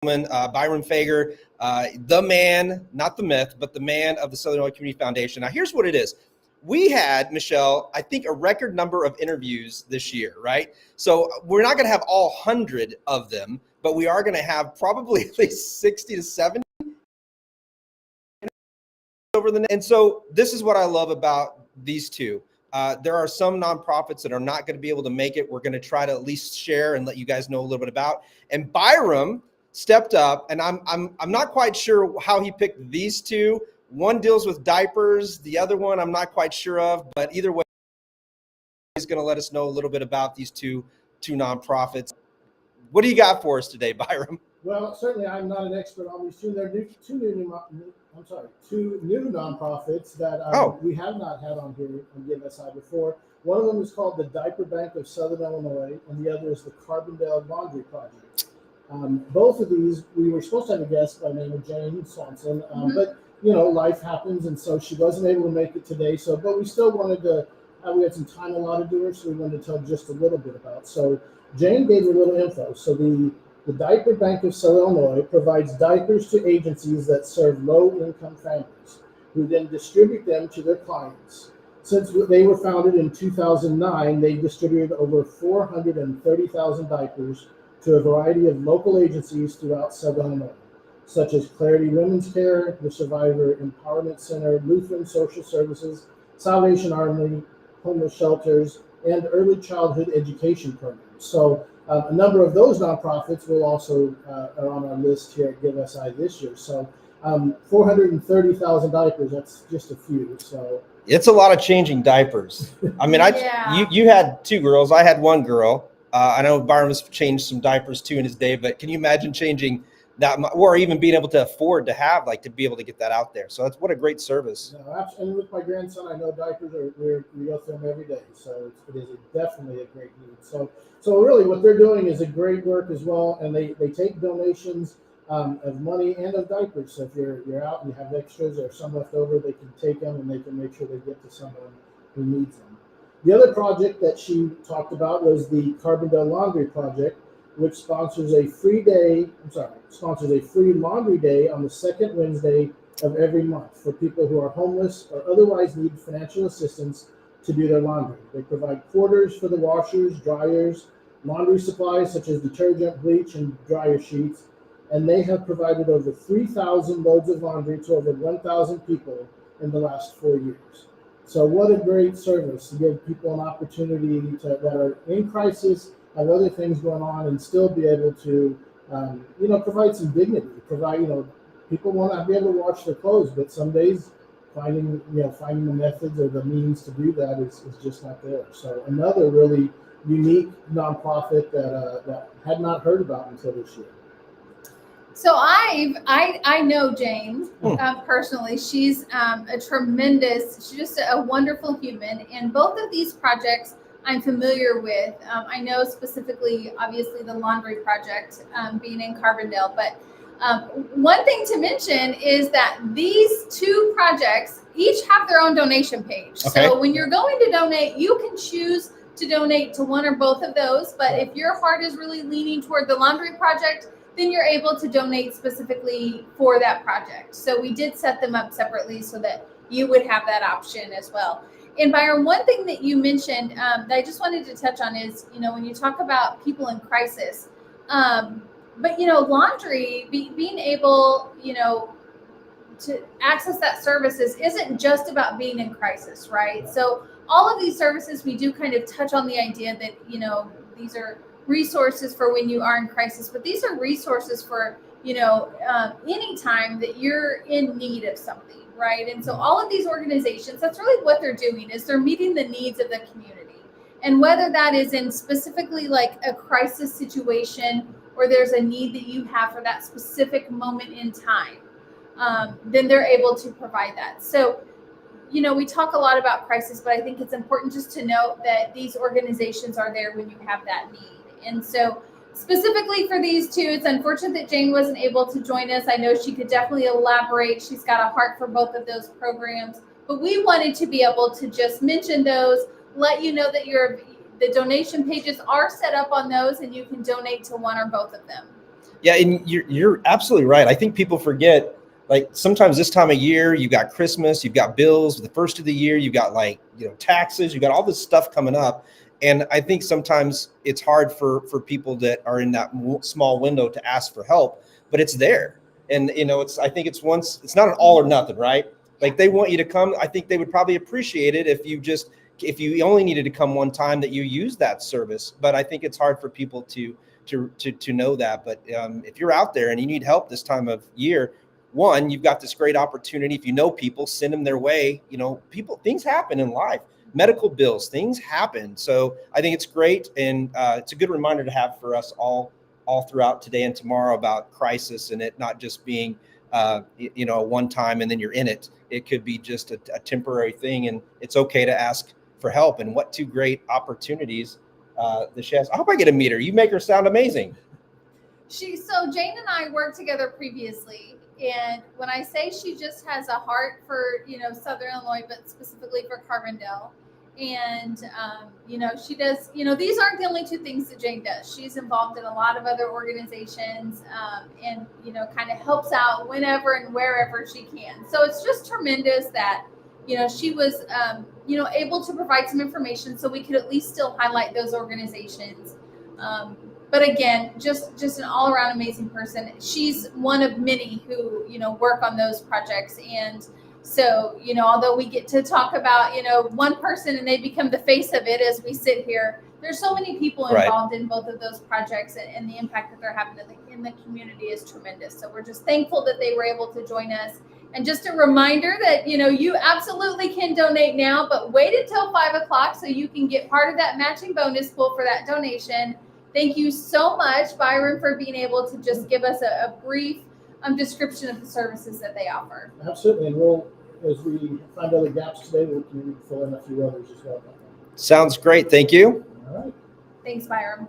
Byram Fager, the man, not the myth, but the man of the Southern Illinois Community Foundation. Now, here's what it is. We had, Michelle, I think a record number of interviews this year, right? So we're not going to have all 100 of them, but we are going to have probably at least 60 to 70 over the. And so this is what I love about these two. There are some nonprofits that are not going to be able to make it. We're going to try to at least share and let you guys know a little bit about. And Byram stepped up, and I'm not quite sure how he picked these two. One deals with diapers, the other one I'm not quite sure of, but either way, he's going to let us know a little bit about these two nonprofits. What do you got for us today, Byram? Well, certainly I'm not an expert on these two. They're two new nonprofits that we have not had on here on GiveSI before. One of them is called the Diaper Bank of Southern Illinois, and the other is the Carbondale Laundry Project. Both of these, we were supposed to have a guest by the name of Jane Swanson, but life happens, and so she wasn't able to make it today. But we still wanted to. We had some time allotted to her, so we wanted to tell just a little bit about. So Jane gave a little info. So the Diaper Bank of Southern Illinois provides diapers to agencies that serve low-income families, who then distribute them to their clients. Since they were founded in 2009, they've distributed over 430,000 diapers to a variety of local agencies throughout Southern Illinois, such as Clarity Women's Care, the Survivor Empowerment Center, Lutheran Social Services, Salvation Army, homeless shelters, and early childhood education programs. So a number of those nonprofits will also are on our list here at GiveSI this year. So 430,000 diapers, that's just a few. So it's a lot of changing diapers. I mean, you had two girls. I had one girl. I know Byram's changed some diapers too in his day, but can you imagine changing that, or even being able to afford to have, to be able to get that out there? So what a great service. No, and with my grandson, I know diapers we go through them every day. So it is definitely a great need. So really what they're doing is a great work as well. And they take donations of money and of diapers. So if you're out and you have extras or some left over, they can take them and they can make sure they get to someone who needs them. The other project that she talked about was the Carbondale Laundry Project, which sponsors a free laundry day on the second Wednesday of every month for people who are homeless or otherwise need financial assistance to do their laundry. They provide quarters for the washers, dryers, laundry supplies such as detergent, bleach, and dryer sheets, and they have provided over 3,000 loads of laundry to over 1,000 people in the last 4 years. So what a great service to give people an opportunity that are in crisis, have other things going on, and still be able to, provide some dignity. People want to be able to wash their clothes, but some days finding the methods or the means to do that is just not there. So another really unique nonprofit that had not heard about until this year. So I know Jane personally. She's she's just a wonderful human. And both of these projects I'm familiar with. I know specifically, obviously, the laundry project being in Carbondale. But one thing to mention is that these two projects each have their own donation page. Okay. So when you're going to donate, you can choose to donate to one or both of those. But if your heart is really leaning toward the laundry project, then you're able to donate specifically for that project. So we did set them up separately so that you would have that option as well. And Byram, one thing that you mentioned that I just wanted to touch on is, when you talk about people in crisis, but laundry, being able, to access that services isn't just about being in crisis, right? So all of these services, we do kind of touch on the idea that, these are resources for when you are in crisis, but these are resources for, any time that you're in need of something, right? And so all of these organizations, that's really what they're doing, is they're meeting the needs of the community. And whether that is in specifically like a crisis situation, or there's a need that you have for that specific moment in time, then they're able to provide that. So, we talk a lot about crisis, but I think it's important just to note that these organizations are there when you have that need. And so specifically for these two, it's unfortunate that Jane wasn't able to join us. I know she could definitely elaborate. She's got a heart for both of those programs, but we wanted to be able to just mention those, let you know that the donation pages are set up on those and you can donate to one or both of them. Yeah, and you're absolutely right. I think people forget, like sometimes this time of year, you've got Christmas, you've got bills, the first of the year, you've got like, taxes, you've got all this stuff coming up. And I think sometimes it's hard for people that are in that small window to ask for help, but it's there. And, I think it's not an all or nothing, right? Like they want you to come. I think they would probably appreciate it if you only needed to come one time, that you use that service. But I think it's hard for people to know that. But if you're out there and you need help this time of year, one, you've got this great opportunity. If you know people, send them their way. Things happen in life, medical bills, things happen. So I think it's great. And it's a good reminder to have for us all throughout today and tomorrow about crisis, and it not just being, a one time and then you're in it. It could be just a temporary thing, and it's okay to ask for help. And what two great opportunities that she has. I hope I get to meet her. You make her sound amazing. So Jane and I worked together previously, and when I say she just has a heart for Southern Illinois, but specifically for Carbondale, and she does. These aren't the only two things that Jane does. She's involved in a lot of other organizations, and kind of helps out whenever and wherever she can. So it's just tremendous that she was able to provide some information so we could at least still highlight those organizations. But again, just an all around amazing person. She's one of many who work on those projects. And so although we get to talk about one person and they become the face of it as we sit here, there's so many people involved in both of those projects, and the impact that they're having in the community is tremendous. So we're just thankful that they were able to join us. And just a reminder that, you absolutely can donate now, but wait until 5:00 so you can get part of that matching bonus pool for that donation. Thank you so much, Byram, for being able to just give us a brief description of the services that they offer. Absolutely. And as we find other gaps today, we can fill in a few others as well. Sounds great. Thank you. All right. Thanks, Byram.